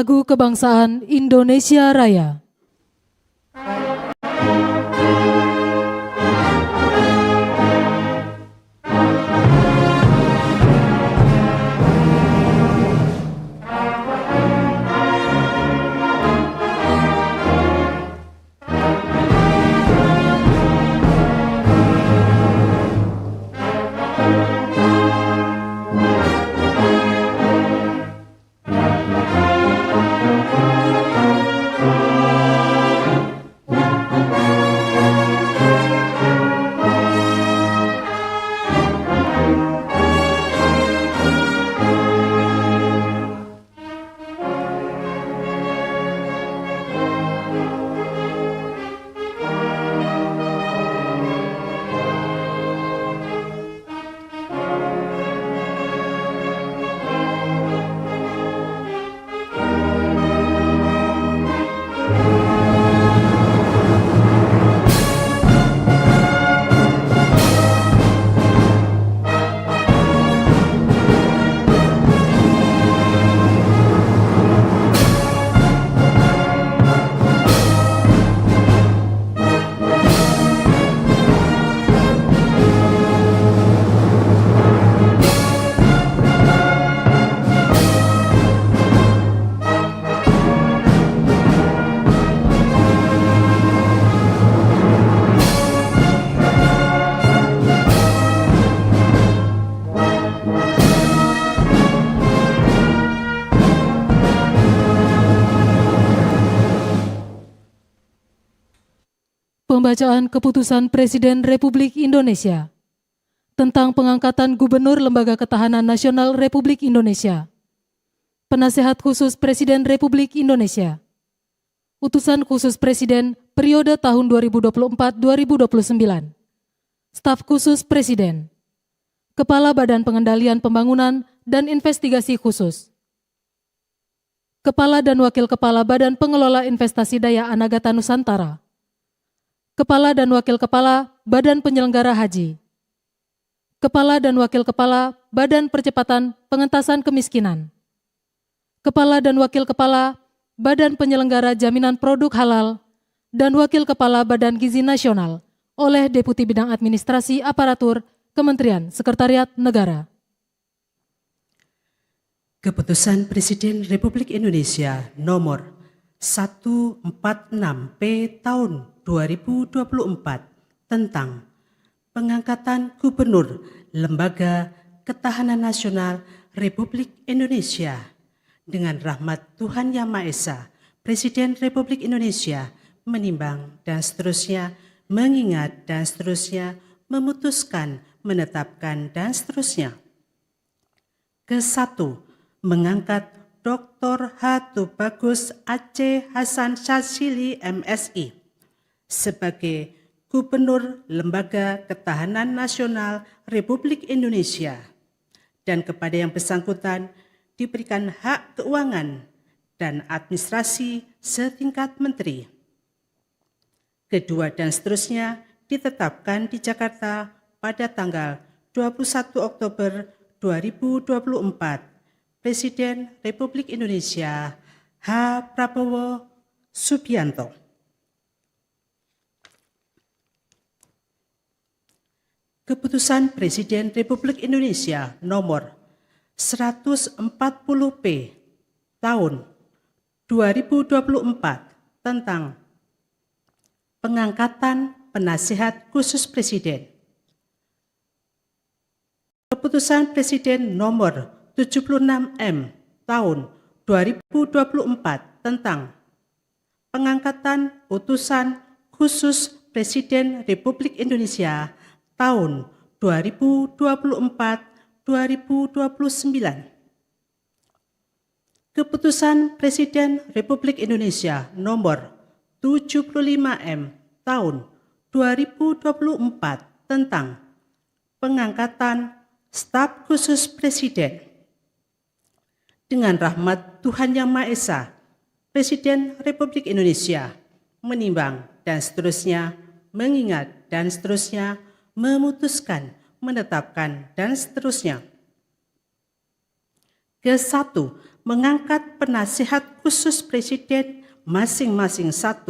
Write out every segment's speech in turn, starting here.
Lagu Kebangsaan Indonesia Raya. Pembacaan Keputusan Presiden Republik Indonesia tentang pengangkatan Gubernur Lembaga Ketahanan Nasional Republik Indonesia. Penasehat Khusus Presiden Republik Indonesia. Utusan Khusus Presiden periode tahun 2024-2029. Staf Khusus Presiden. Kepala Badan Pengendalian Pembangunan dan Investigasi Khusus. Kepala dan Wakil Kepala Badan Pengelola Investasi Daya Anagata Nusantara. Kepala dan Wakil Kepala Badan Penyelenggara Haji. Kepala dan Wakil Kepala Badan Percepatan Pengentasan Kemiskinan. Kepala dan Wakil Kepala Badan Penyelenggara Jaminan Produk Halal dan Wakil Kepala Badan Gizi Nasional oleh Deputi Bidang Administrasi Aparatur Kementerian Sekretariat Negara. Keputusan Presiden Republik Indonesia nomor 146P tahun 2024 tentang pengangkatan Gubernur Lembaga Ketahanan Nasional Republik Indonesia. Dengan rahmat Tuhan Yang Maha Esa, Presiden Republik Indonesia menimbang dan seterusnya, mengingat dan seterusnya, memutuskan, menetapkan dan seterusnya. Ke-1, mengangkat Dr. H. Tubagus Aceh Hasan Syadzili MSI sebagai Gubernur Lembaga Ketahanan Nasional Republik Indonesia dan kepada yang bersangkutan diberikan hak keuangan dan administrasi setingkat menteri. Kedua dan seterusnya ditetapkan di Jakarta pada tanggal 21 Oktober 2024. Presiden Republik Indonesia H. Prabowo Subianto. Keputusan Presiden Republik Indonesia nomor 140P tahun 2024 tentang pengangkatan Penasehat Khusus Presiden. Keputusan Presiden nomor 76M tahun 2024 tentang pengangkatan Utusan Khusus Presiden Republik Indonesia tahun 2024-2029. Keputusan Presiden Republik Indonesia nomor 75M tahun 2024 tentang pengangkatan Staf Khusus Presiden. Dengan rahmat Tuhan Yang Maha Esa, Presiden Republik Indonesia menimbang dan seterusnya, mengingat dan seterusnya, memutuskan, menetapkan dan seterusnya. Ke-1, mengangkat penasihat khusus Presiden masing-masing 1.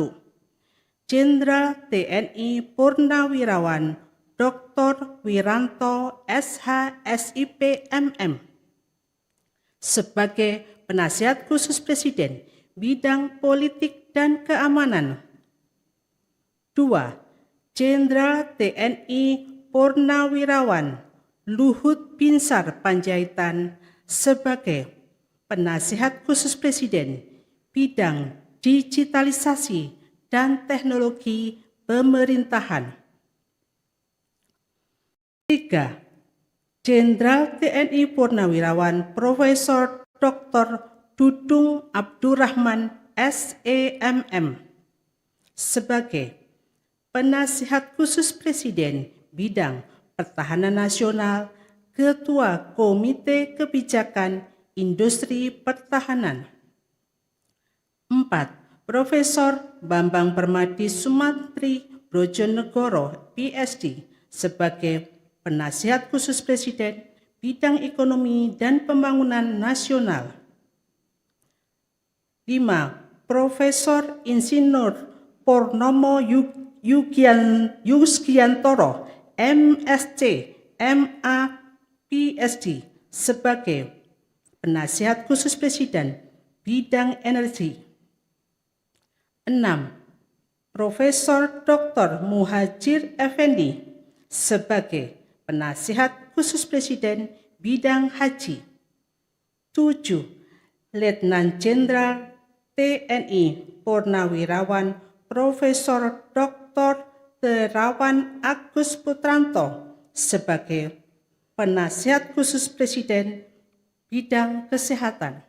Jenderal TNI Purnawirawan Dr. Wiranto SH SIP MM sebagai penasihat khusus Presiden bidang politik dan keamanan. 2. Jenderal TNI Purnawirawan Luhut Binsar Panjaitan sebagai penasihat khusus Presiden bidang digitalisasi dan teknologi pemerintahan. 3. Jenderal TNI Purnawirawan Profesor Dr. Dudung Abdurrahman SEMM sebagai penasihat khusus Presiden bidang pertahanan nasional, Ketua Komite Kebijakan Industri Pertahanan. 4. Profesor Bambang Permadi Sumantri Brojonegoro PhD sebagai penasihat khusus Presiden bidang ekonomi dan pembangunan nasional. 5. Profesor Insinyur Purnomo Yuskiantoro MSc MA PhD sebagai penasihat khusus Presiden bidang energi. 6. Profesor Dr. Muhajir Effendi sebagai penasihat khusus Presiden bidang haji. 7. Letnan Jenderal TNI Purnawirawan Profesor Dr. Terawan Agus Putranto sebagai penasihat khusus Presiden bidang kesehatan.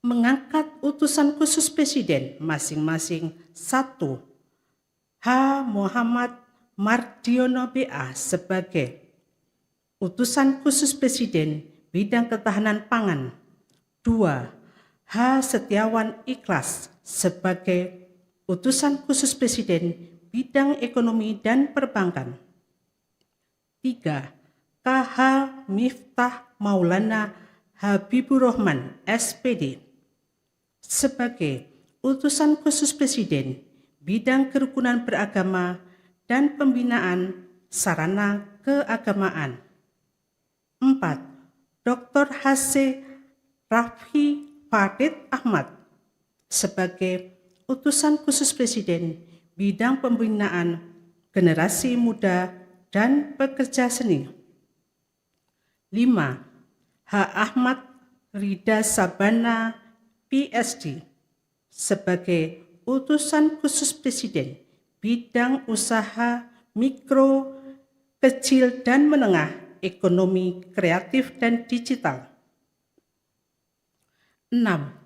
Mengangkat utusan khusus Presiden masing-masing 1. H. Muhammad Mardiono BA sebagai utusan khusus Presiden bidang ketahanan pangan. 2. H. Setiawan Ikhlas sebagai utusan khusus Presiden bidang ekonomi dan perbankan. 3. KH Miftah Maulana Habibur Rahman SPD sebagai utusan khusus Presiden bidang kerukunan beragama dan pembinaan sarana keagamaan. 4. Dr. H.C. Raffi Farid Ahmad sebagai utusan khusus Presiden bidang pembinaan generasi muda dan pekerja seni. 5. H. Ahmad Rida Sabana PhD sebagai utusan khusus Presiden bidang usaha mikro, kecil dan menengah, ekonomi kreatif dan digital. 6.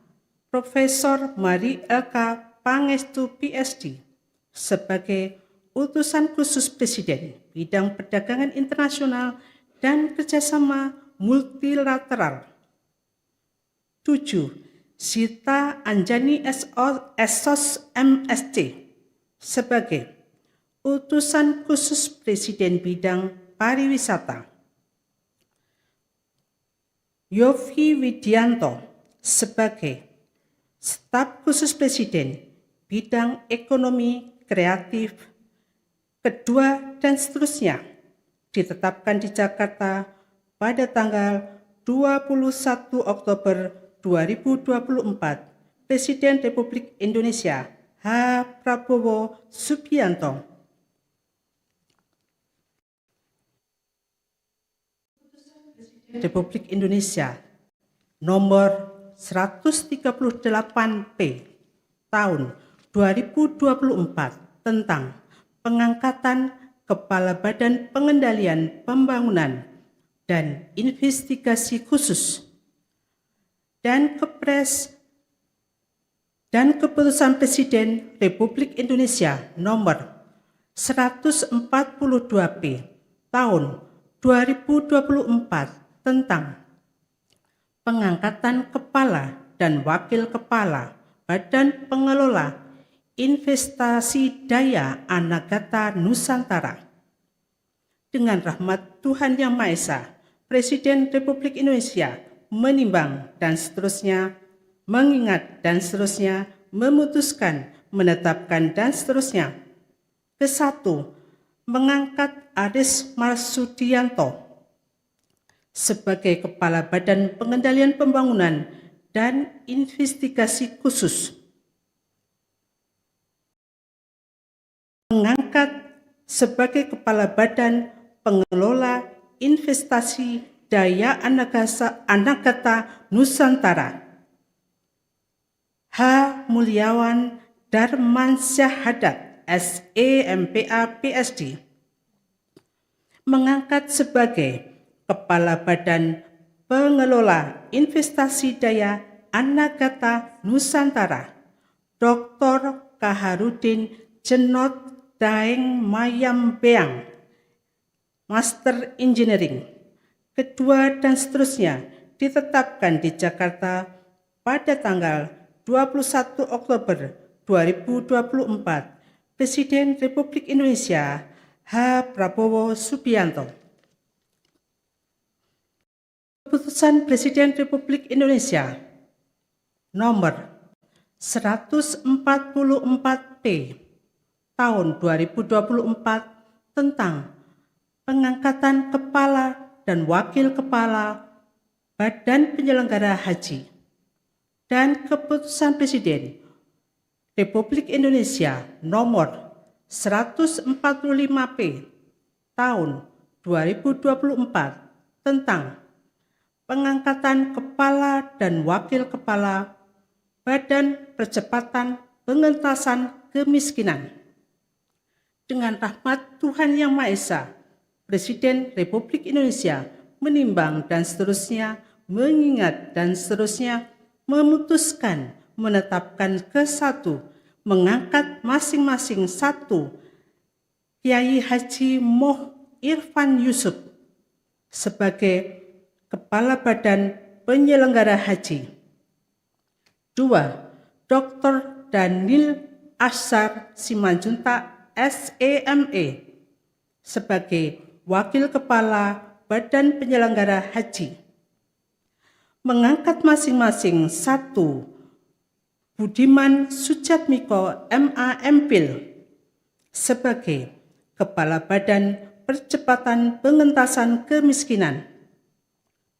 Profesor Mari LK Pangestu PhD sebagai utusan khusus Presiden bidang perdagangan internasional dan kerjasama multilateral. 7. Sita Anjani SOS MSc sebagai utusan khusus Presiden bidang pariwisata. Yofi Widianto sebagai staf khusus Presiden bidang ekonomi kreatif, kedua dan seterusnya ditetapkan di Jakarta pada tanggal 21 Oktober 2024, Presiden Republik Indonesia H. Prabowo Subianto. Republik Indonesia nomor 138P tahun 2024 tentang pengangkatan Kepala Badan Pengendalian Pembangunan dan Investigasi Khusus dan Kepres dan Keputusan Presiden Republik Indonesia nomor 142P tahun 2024 tentang pengangkatan Kepala dan Wakil Kepala Badan Pengelola Investasi Daya Anagata Nusantara. Dengan rahmat Tuhan Yang Maha Esa, Presiden Republik Indonesia menimbang, dan seterusnya, mengingat, dan seterusnya, memutuskan, menetapkan, dan seterusnya. Ke-1, mengangkat Aris Marsudianto sebagai Kepala Badan Pengendalian Pembangunan dan Investigasi Khusus. Mengangkat sebagai Kepala Badan Pengelola Investasi Daya Anagata Nusantara H. Mulyawan Darmansyahadat, SEMPA PSD. Mengangkat sebagai Kepala Badan Pengelola Investasi Daya Anagata Nusantara Dr. Kaharudin Jenot Daeng Mayambeang, Master Engineering. Kedua, dan seterusnya, ditetapkan di Jakarta pada tanggal 21 Oktober 2024. Presiden Republik Indonesia H. Prabowo Subianto. Keputusan Presiden Republik Indonesia nomor 144P tahun 2024 tentang pengangkatan Kepala dan Wakil Kepala Badan Penyelenggara Haji, dan Keputusan Presiden Republik Indonesia nomor 145P tahun 2024 tentang pengangkatan Kepala dan Wakil Kepala Badan Percepatan Pengentasan Kemiskinan. Dengan rahmat Tuhan Yang Maha Esa, Presiden Republik Indonesia menimbang, dan seterusnya, mengingat, dan seterusnya, memutuskan, menetapkan. Ke-1, mengangkat masing-masing 1 Kiai Haji Moh Irfan Yusuf sebagai Kepala Badan Penyelenggara Haji. 2, Dr. Daniel Ashar Simanjuntak, SEME sebagai Wakil Kepala Badan Penyelenggara Haji. Mengangkat masing-masing 1 Budiman Sujatmiko, MA MPhil sebagai Kepala Badan Percepatan Pengentasan Kemiskinan.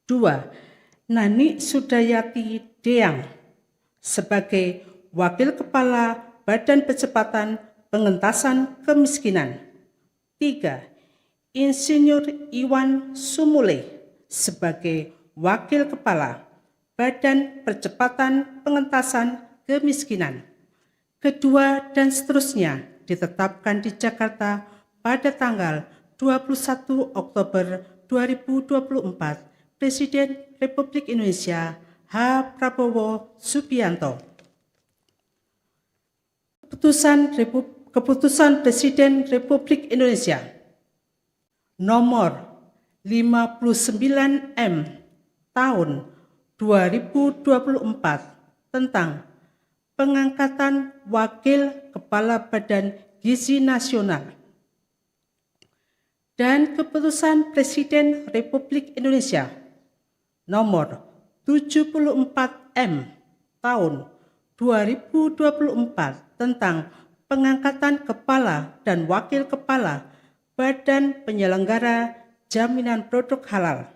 2, Nani Sudayati Deang sebagai Wakil Kepala Badan Percepatan Pengentasan Kemiskinan. 3, Insinyur Iwan Sumule sebagai Wakil Kepala Badan Percepatan Pengentasan Kemiskinan. Kedua, dan seterusnya, ditetapkan di Jakarta pada tanggal 21 Oktober 2024. Presiden Republik Indonesia H. Prabowo Subianto. Keputusan Presiden Republik Indonesia nomor 59M tahun 2024 tentang pengangkatan Wakil Kepala Badan Gizi Nasional, dan Keputusan Presiden Republik Indonesia nomor 74M tahun 2024 tentang pengangkatan Kepala dan Wakil Kepala Badan Penyelenggara Jaminan Produk Halal.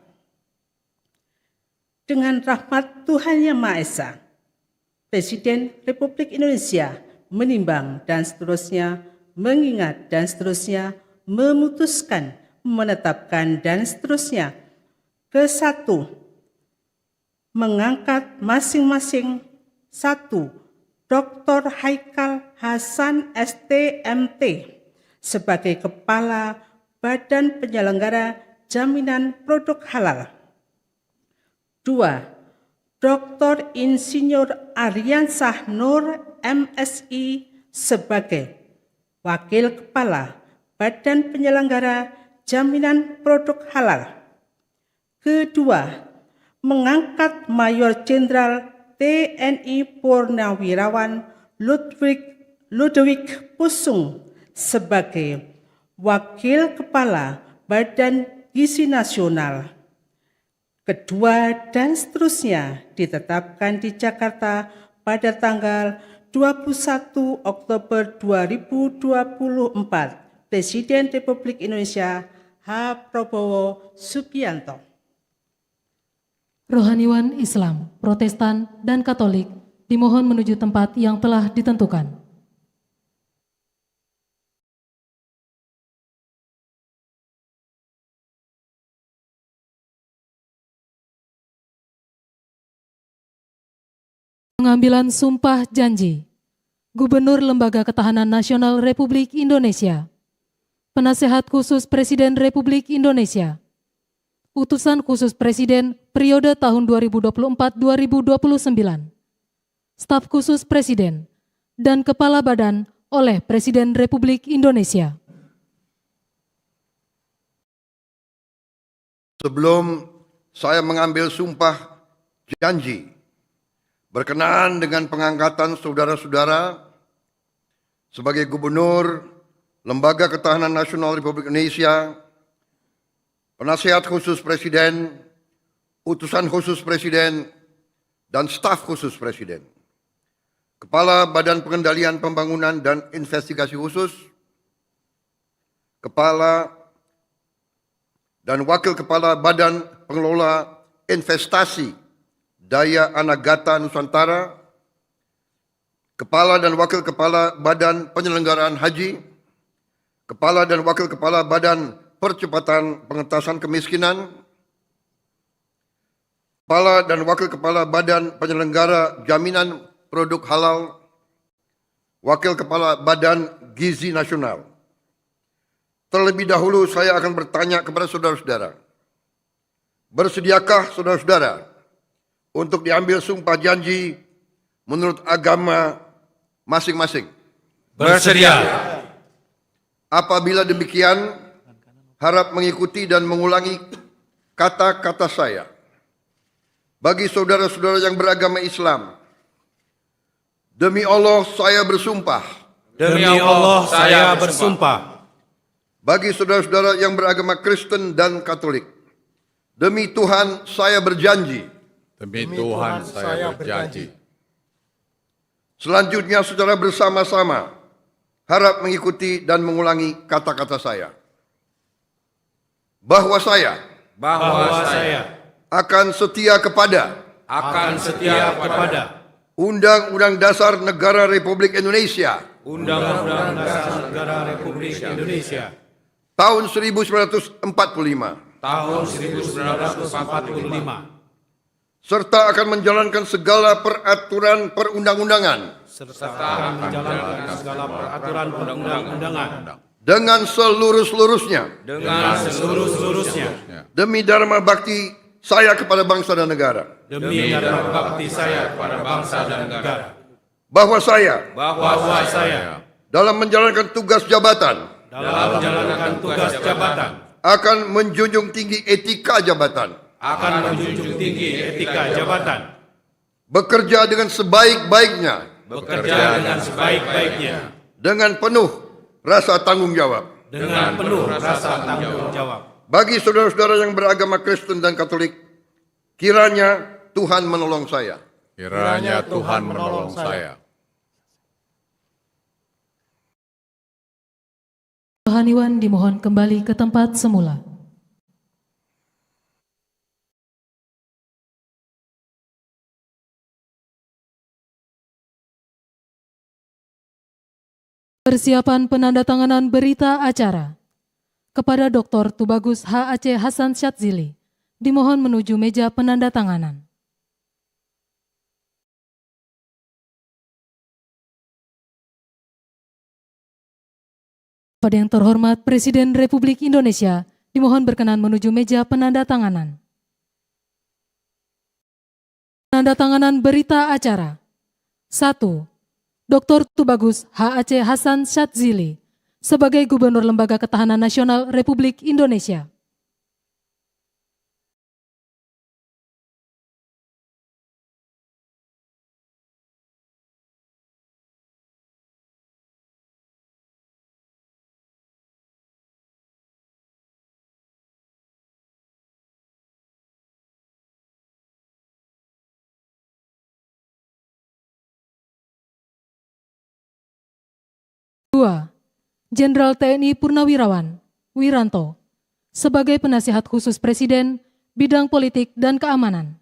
Dengan rahmat Tuhan Yang Maha Esa, Presiden Republik Indonesia menimbang, dan seterusnya, mengingat, dan seterusnya, memutuskan, menetapkan, dan seterusnya. Ke-1, mengangkat masing-masing 1 Dr. Haikal Hasan STMT sebagai Kepala Badan Penyelenggara Jaminan Produk Halal. 2, Dr. Insinyur Aryansah Nur MSI sebagai Wakil Kepala Badan Penyelenggara Jaminan Produk Halal. Kedua, mengangkat Mayor Jenderal TNI Purnawirawan Ludwig Pusung sebagai Wakil Kepala Badan Gizi Nasional. kedua, dan seterusnya ditetapkan di Jakarta pada tanggal 21 Oktober 2024. Presiden Republik Indonesia H. Prabowo Subianto. Rohaniwan Islam, Protestan, dan Katolik dimohon menuju tempat yang telah ditentukan. Pengambilan sumpah janji Gubernur Lembaga Ketahanan Nasional Republik Indonesia, Penasehat Khusus Presiden Republik Indonesia, Utusan Khusus Presiden periode tahun 2024-2029, Staf Khusus Presiden, dan Kepala Badan oleh Presiden Republik Indonesia. Sebelum saya mengambil sumpah janji berkenaan dengan pengangkatan saudara-saudara sebagai Gubernur Lembaga Ketahanan Nasional Republik Indonesia, Penasehat Khusus Presiden, Utusan Khusus Presiden, dan Staf Khusus Presiden, Kepala Badan Pengendalian Pembangunan dan Investigasi Khusus, Kepala dan Wakil Kepala Badan Pengelola Investasi Daya Anagata Nusantara, Kepala dan Wakil Kepala Badan Penyelenggaraan Haji, Kepala dan Wakil Kepala Badan Percepatan Pengentasan Kemiskinan, Kepala dan Wakil Kepala Badan Penyelenggara Jaminan Produk Halal, Wakil Kepala Badan Gizi Nasional. Terlebih dahulu saya akan bertanya kepada saudara-saudara, bersediakah saudara-saudara untuk diambil sumpah janji menurut agama masing-masing? Bersedia. Apabila demikian, harap mengikuti dan mengulangi kata-kata saya. Bagi saudara-saudara yang beragama Islam, demi Allah saya bersumpah. Demi Allah saya bersumpah. Bagi saudara-saudara yang beragama Kristen dan Katolik, demi Tuhan saya berjanji. Demi Tuhan saya berjanji. Selanjutnya secara bersama-sama harap mengikuti dan mengulangi kata-kata saya. Bahwa saya akan setia kepada Undang-Undang Dasar Negara Republik Indonesia Undang-Undang Dasar Negara Republik Indonesia tahun 1945 tahun 1945 serta akan menjalankan segala peraturan perundang-undangan dengan seluruh-seluruhnya demi dharma bakti saya kepada bangsa dan negara. Bahwa saya dalam menjalankan tugas jabatan akan menjunjung tinggi etika jabatan, bekerja dengan sebaik-baiknya, dengan penuh rasa tanggung jawab. Bagi saudara-saudara yang beragama Kristen dan Katolik, kiranya Tuhan menolong saya. Rohaniwan dimohon kembali ke tempat semula. Persiapan penandatanganan berita acara kepada Dr. Tubagus H. Aceh Hasan Syadzili dimohon menuju meja penandatanganan. Pada yang terhormat Presiden Republik Indonesia dimohon berkenan menuju meja penandatanganan. Penandatanganan berita acara 1. Dr. Tubagus H. Aceh Hasan Syadzili sebagai Gubernur Lembaga Ketahanan Nasional Republik Indonesia. Jenderal TNI Purnawirawan Wiranto sebagai Penasihat Khusus Presiden Bidang Politik dan Keamanan.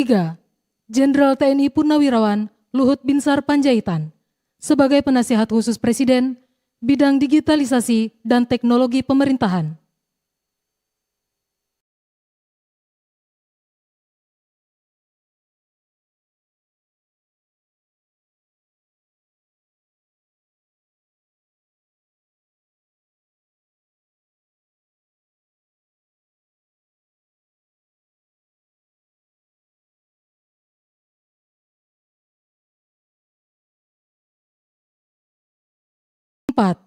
Tiga, Jenderal TNI Purnawirawan Luhut Binsar Panjaitan sebagai Penasihat Khusus Presiden Bidang Digitalisasi dan Teknologi Pemerintahan. Empat,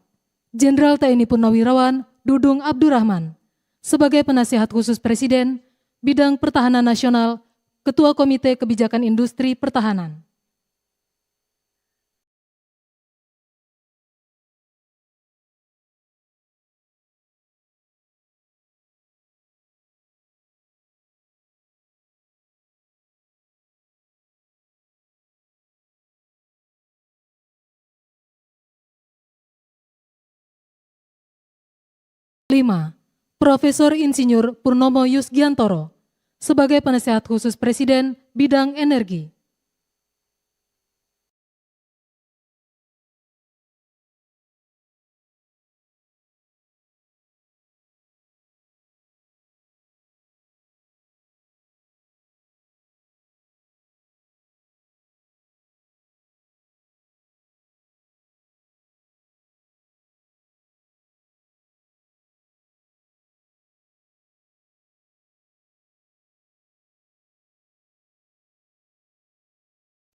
Jenderal TNI Purnawirawan Dudung Abdurrahman sebagai Penasihat Khusus Presiden Bidang Pertahanan Nasional, Ketua Komite Kebijakan Industri Pertahanan. Lima, Profesor Insinyur Purnomo Yusgiantoro sebagai Penasihat Khusus Presiden Bidang Energi.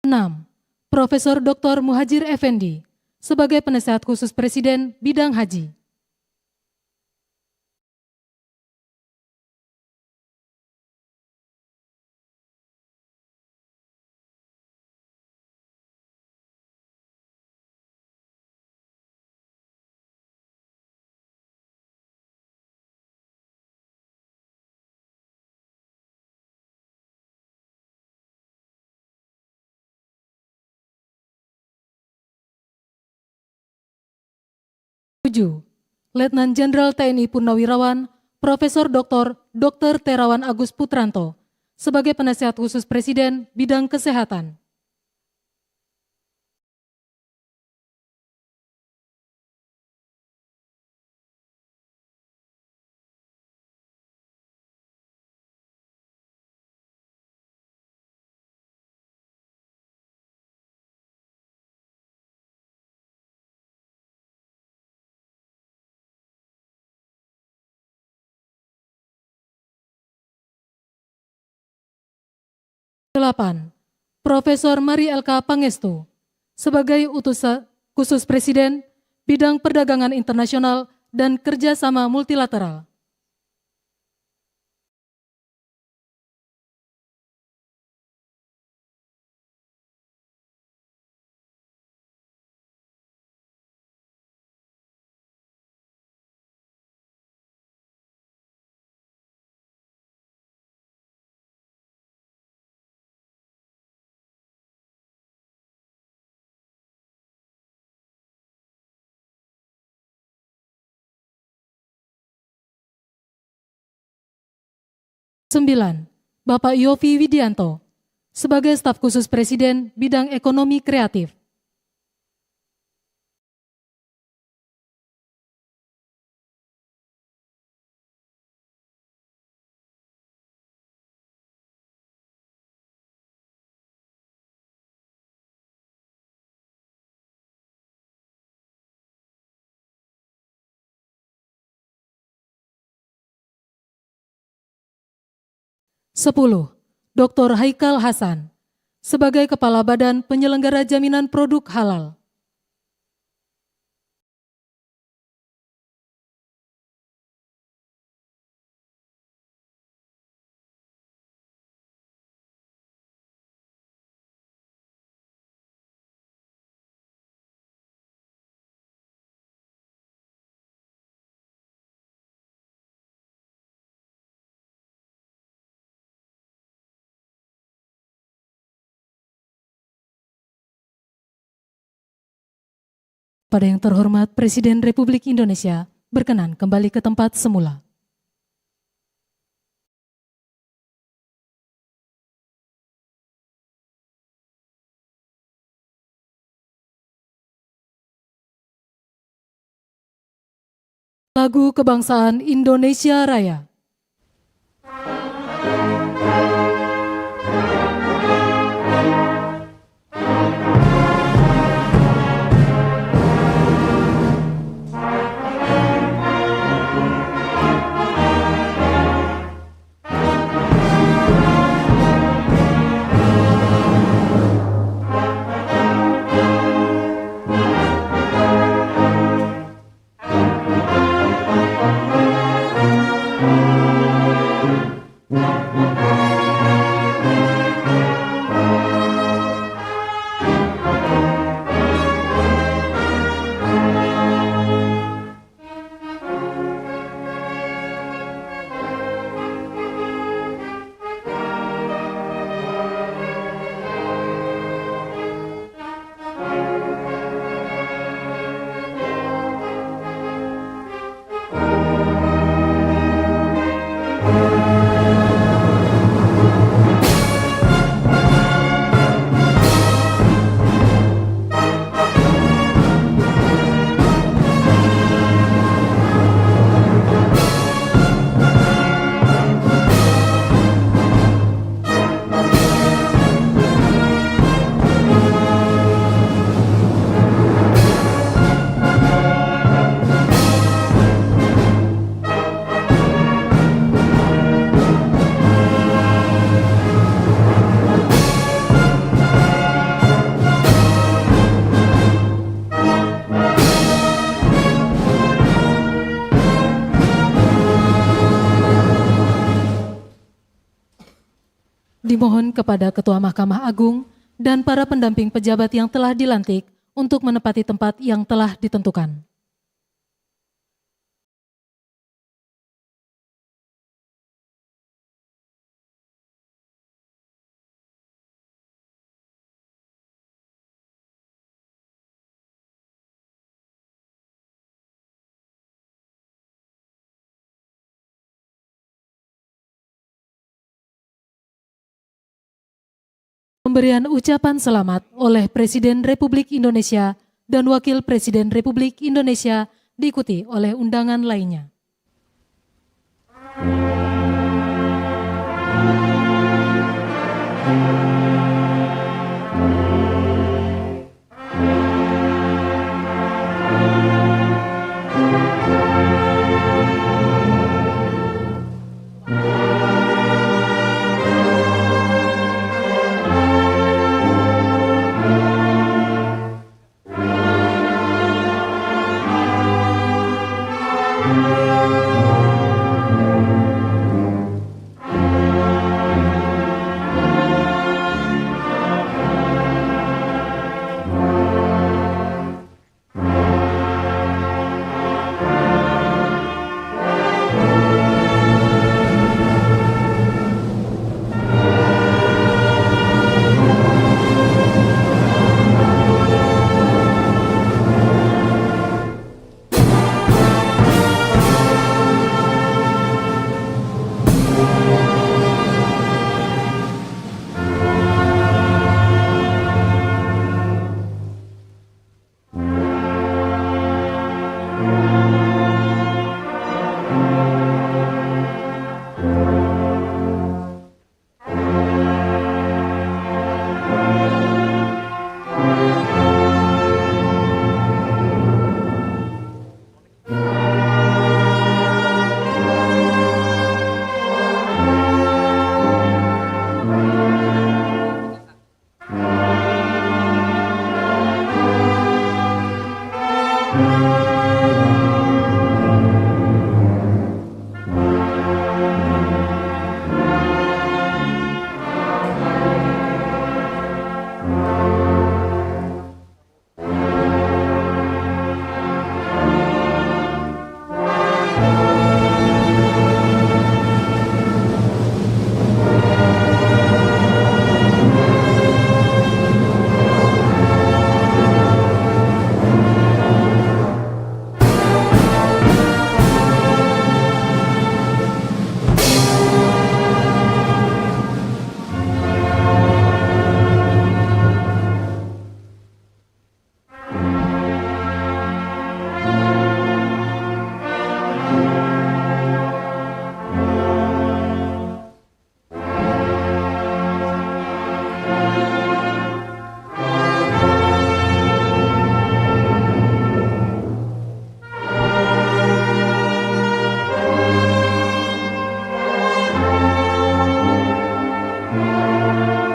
Enam, Profesor Dr. Muhajir Effendi sebagai Penasihat Khusus Presiden Bidang Haji. Tujuh, Letnan Jenderal TNI Purnawirawan Profesor Dr. Terawan Agus Putranto sebagai Penasihat Khusus Presiden Bidang Kesehatan. Delapan, Profesor Mari LK Pangestu sebagai Utusan Khusus Presiden Bidang Perdagangan Internasional dan Kerjasama Multilateral. Sembilan, Bapak Yofi Widianto sebagai Staf Khusus Presiden Bidang Ekonomi Kreatif. Sepuluh, Dr. Haikal Hasan sebagai Kepala Badan Penyelenggara Jaminan Produk Halal. Pada yang terhormat Presiden Republik Indonesia berkenan kembali ke tempat semula. Lagu Kebangsaan Indonesia Raya. Dimohon kepada Ketua Mahkamah Agung dan para pendamping pejabat yang telah dilantik untuk menepati tempat yang telah ditentukan. Pemberian ucapan selamat oleh Presiden Republik Indonesia dan Wakil Presiden Republik Indonesia diikuti oleh undangan lainnya.